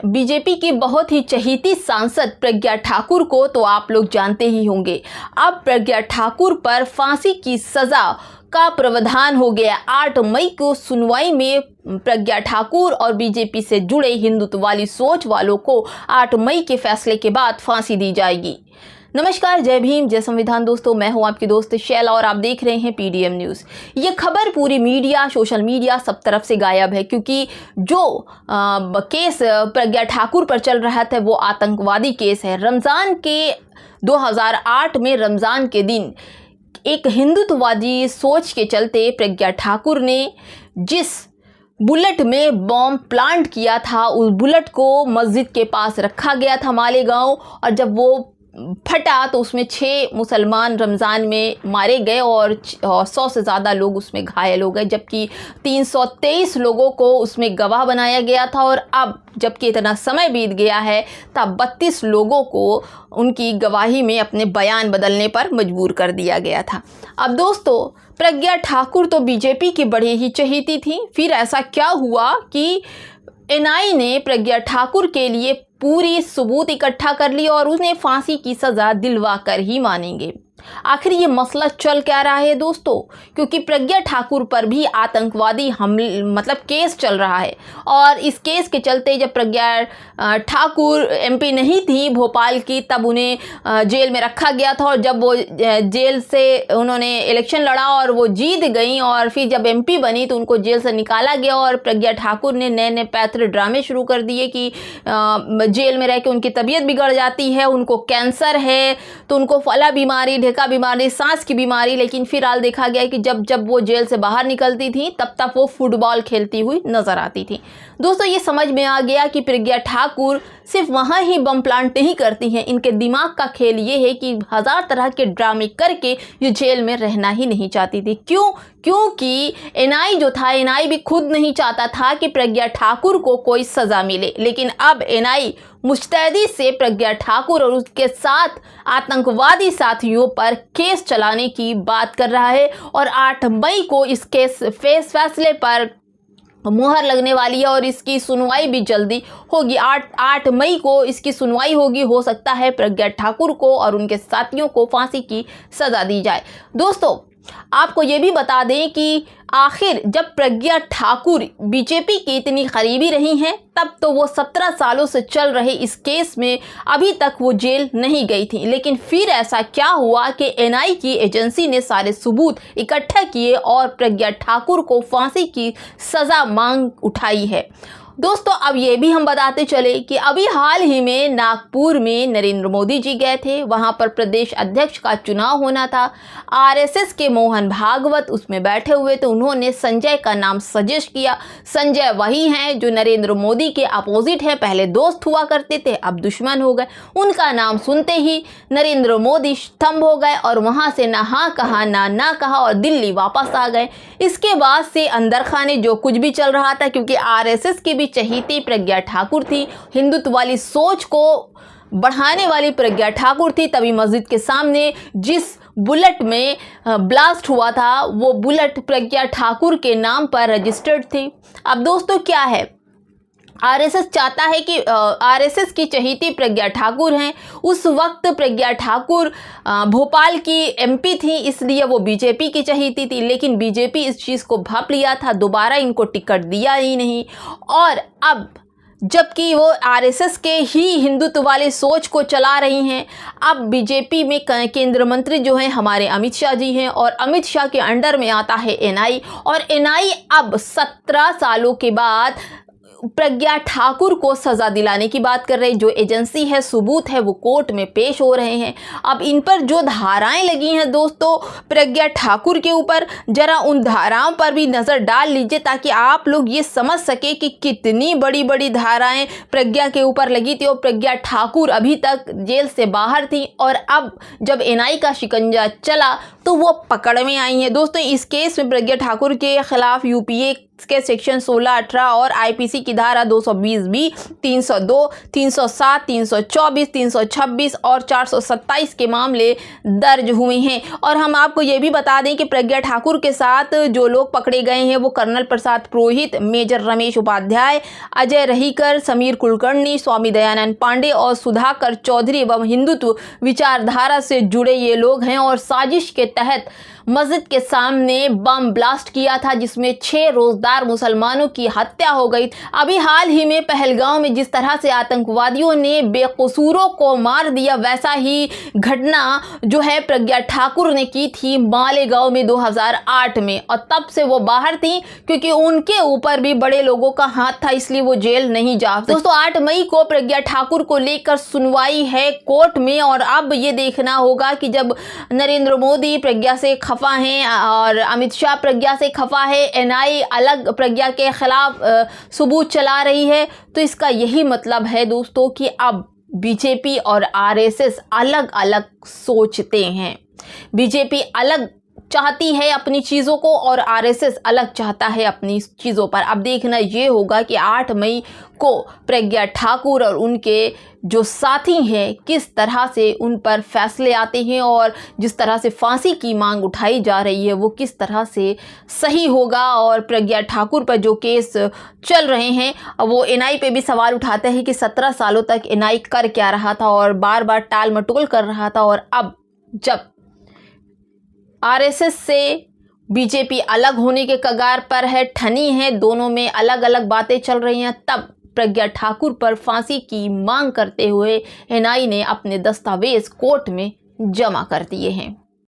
BJP की बहुत ही चहेती सांसद प्रज्ञा ठाकुर को तो आप लोग जानते ही होंगे। अब प्रज्ञा ठाकुर पर फांसी की सजा का प्रावधान हो गया। 8 मई को सुनवाई में प्रज्ञा ठाकुर और बीजेपी से जुड़े हिंदुत्व वाली सोच वालों को 8 मई के फैसले के बाद फांसी दी जाएगी। नमस्कार, जय भीम, जय संविधान। दोस्तों, मैं हूं आपकी दोस्त शैला और आप देख रहे हैं पीडीएम न्यूज़। ये खबर पूरी मीडिया, सोशल मीडिया सब तरफ से गायब है, क्योंकि जो केस प्रज्ञा ठाकुर पर चल रहा था वो आतंकवादी केस है। रमज़ान के 2008 में रमज़ान के दिन एक हिंदुत्ववादी सोच के चलते प्रज्ञा ठाकुर ने जिस बुलेट में बॉम्ब प्लांट किया था, उस बुलेट को मस्जिद के पास रखा गया था मालेगांव, और जब वो फटा तो उसमें 6 मुसलमान रमज़ान में मारे गए और 100 से ज़्यादा लोग उसमें घायल हो गए, जबकि 323 लोगों को उसमें गवाह बनाया गया था। और अब जबकि इतना समय बीत गया है, तब 32 लोगों को उनकी गवाही में अपने बयान बदलने पर मजबूर कर दिया गया था। अब दोस्तों, प्रज्ञा ठाकुर तो बीजेपी की बड़ी ही चहेती थी। फिर ऐसा क्या हुआ कि एनआई ने प्रज्ञा ठाकुर के लिए पूरी सबूत इकट्ठा कर ली और उन्हें फांसी की सज़ा दिलवा कर ही मानेंगे। आखिर ये मसला चल क्या रहा है दोस्तों, क्योंकि प्रज्ञा ठाकुर पर भी आतंकवादी हमले केस चल रहा है। और इस केस के चलते जब प्रज्ञा ठाकुर एमपी नहीं थी भोपाल की, तब उन्हें जेल में रखा गया था। और जब वो जेल से उन्होंने इलेक्शन लड़ा और वो जीत गई, और फिर जब एमपी बनी तो उनको जेल से निकाला गया। और प्रज्ञा ठाकुर ने नए नए पैतरे ड्रामे शुरू कर दिए कि जेल में रह के उनकी तबीयत बिगड़ जाती है, उनको कैंसर है, तो उनको फला बीमारी, का बीमारी, सांस की बीमारी। लेकिन फिलहाल देखा गया कि जब वो जेल से बाहर निकलती थी तब वो फुटबॉल खेलती हुई नजर आती थी। दोस्तों, ये समझ में आ गया कि प्रज्ञा ठाकुर सिर्फ वहां ही बम प्लांट नहीं करती हैं, इनके दिमाग का खेल ये है कि 1000 तरह के ड्रामे करके ये जेल में रहना ही नहीं चाहती थी। क्योंकि एनआई जो था, एनआई भी खुद नहीं चाहता था कि प्रज्ञा ठाकुर को कोई सज़ा मिले। लेकिन अब एनआई मुस्तैदी से प्रज्ञा ठाकुर और उसके साथ आतंकवादी साथियों पर केस चलाने की बात कर रहा है। और 8 मई को इस केस फैसले पर मुहर लगने वाली है और इसकी सुनवाई भी जल्दी होगी। 8 मई को इसकी सुनवाई होगी। हो सकता है प्रज्ञा ठाकुर को और उनके साथियों को फांसी की सज़ा दी जाए। दोस्तों, आपको ये भी बता दें कि आखिर जब प्रज्ञा ठाकुर बीजेपी की इतनी करीबी रही हैं, तब तो वो 17 सालों से चल रहे इस केस में अभी तक वो जेल नहीं गई थी। लेकिन फिर ऐसा क्या हुआ कि एनआई की एजेंसी ने सारे सबूत इकट्ठा किए और प्रज्ञा ठाकुर को फांसी की सज़ा मांग उठाई है। दोस्तों, अब ये भी हम बताते चले कि अभी हाल ही में नागपुर में नरेंद्र मोदी जी गए थे। वहाँ पर प्रदेश अध्यक्ष का चुनाव होना था। आरएसएस के मोहन भागवत उसमें बैठे हुए तो उन्होंने संजय का नाम सजेस्ट किया। संजय वही हैं जो नरेंद्र मोदी के अपोजिट हैं, पहले दोस्त हुआ करते थे, अब दुश्मन हो गए। उनका नाम सुनते ही नरेंद्र मोदी स्तंभ हो गए और वहाँ से ना हाँ कहा ना कहा और दिल्ली वापस आ गए। इसके बाद से अंदर खाने जो कुछ भी चल रहा था, क्योंकि आरएसएस की भी चहेती प्रज्ञा ठाकुर थी, हिंदुत्व वाली सोच को बढ़ाने वाली प्रज्ञा ठाकुर थी, तभी मस्जिद के सामने जिस बुलेट में ब्लास्ट हुआ था वो बुलेट प्रज्ञा ठाकुर के नाम पर रजिस्टर्ड थी। अब दोस्तों, क्या है, आरएसएस चाहता है कि आरएसएस की चहेती प्रज्ञा ठाकुर हैं। उस वक्त प्रज्ञा ठाकुर भोपाल की एमपी थी, इसलिए वो बीजेपी की चहेती थी। लेकिन बीजेपी इस चीज़ को भांप लिया था, दोबारा इनको टिकट दिया ही नहीं। और अब जबकि वो आरएसएस के ही हिंदुत्व वाले सोच को चला रही हैं, अब बीजेपी में केंद्र मंत्री जो हैं हमारे अमित शाह जी हैं, और अमित शाह के अंडर में आता है एनआई। और एनआई अब 17 सालों के बाद प्रज्ञा ठाकुर को सज़ा दिलाने की बात कर रहे। जो एजेंसी है, सबूत है, वो कोर्ट में पेश हो रहे हैं। अब इन पर जो धाराएं लगी हैं दोस्तों प्रज्ञा ठाकुर के ऊपर, जरा उन धाराओं पर भी नज़र डाल लीजिए ताकि आप लोग ये समझ सके कि कितनी बड़ी बड़ी धाराएं प्रज्ञा के ऊपर लगी थी। और प्रज्ञा ठाकुर अभी तक जेल से बाहर थी और अब जब एनआई का शिकंजा चला तो वो पकड़ में आई हैं। दोस्तों, इस केस में प्रज्ञा ठाकुर के खिलाफ यूपीए के सेक्शन 16, 18 और आईपीसी की धारा 220B, 302, 307, 324, 326 और 427 के मामले दर्ज हुए हैं। और हम आपको ये भी बता दें कि प्रज्ञा ठाकुर के साथ जो लोग पकड़े गए हैं वो कर्नल प्रसाद पुरोहित, मेजर रमेश उपाध्याय, अजय रहीकर, समीर कुलकर्णी, स्वामी दयानंद पांडे और सुधाकर चौधरी एवं हिंदुत्व विचारधारा से जुड़े ये लोग हैं। और साजिश के तहत मस्जिद के सामने बम ब्लास्ट किया था जिसमें 6 रोजदार मुसलमानों की हत्या हो गई। अभी हाल ही में पहलगांव में जिस तरह से आतंकवादियों ने बेकसूरों को मार दिया, वैसा ही घटना जो है प्रज्ञा ठाकुर ने की थी मालेगांव में 2008 में। और तब से वो बाहर थी क्योंकि उनके ऊपर भी बड़े लोगों का हाथ था, इसलिए वो जेल नहीं जा सकती। दोस्तों 8 मई को प्रज्ञा ठाकुर को लेकर सुनवाई है कोर्ट में। और अब ये देखना होगा कि जब नरेंद्र मोदी प्रज्ञा से खफा हैं और अमित शाह प्रज्ञा से खफा है, एनआई अलग प्रज्ञा के खिलाफ सबूत चला रही है, तो इसका यही मतलब है दोस्तों कि अब बीजेपी और आरएसएस अलग अलग सोचते हैं। बीजेपी अलग चाहती है अपनी चीज़ों को और आरएसएस अलग चाहता है अपनी चीज़ों पर। अब देखना ये होगा कि 8 मई को प्रज्ञा ठाकुर और उनके जो साथी हैं किस तरह से उन पर फैसले आते हैं और जिस तरह से फांसी की मांग उठाई जा रही है वो किस तरह से सही होगा। और प्रज्ञा ठाकुर पर जो केस चल रहे हैं वो एनआई पे भी सवाल उठाते हैं कि 17 सालों तक एनआई कर क्या रहा था और बार बार टाल मटोल कर रहा था। और अब जब आरएसएस से बीजेपी अलग होने के कगार पर है, ठनी है, दोनों में अलग अलग बातें चल रही हैं, तब प्रज्ञा ठाकुर पर फांसी की मांग करते हुए एनआई ने अपने दस्तावेज कोर्ट में जमा कर दिए हैं।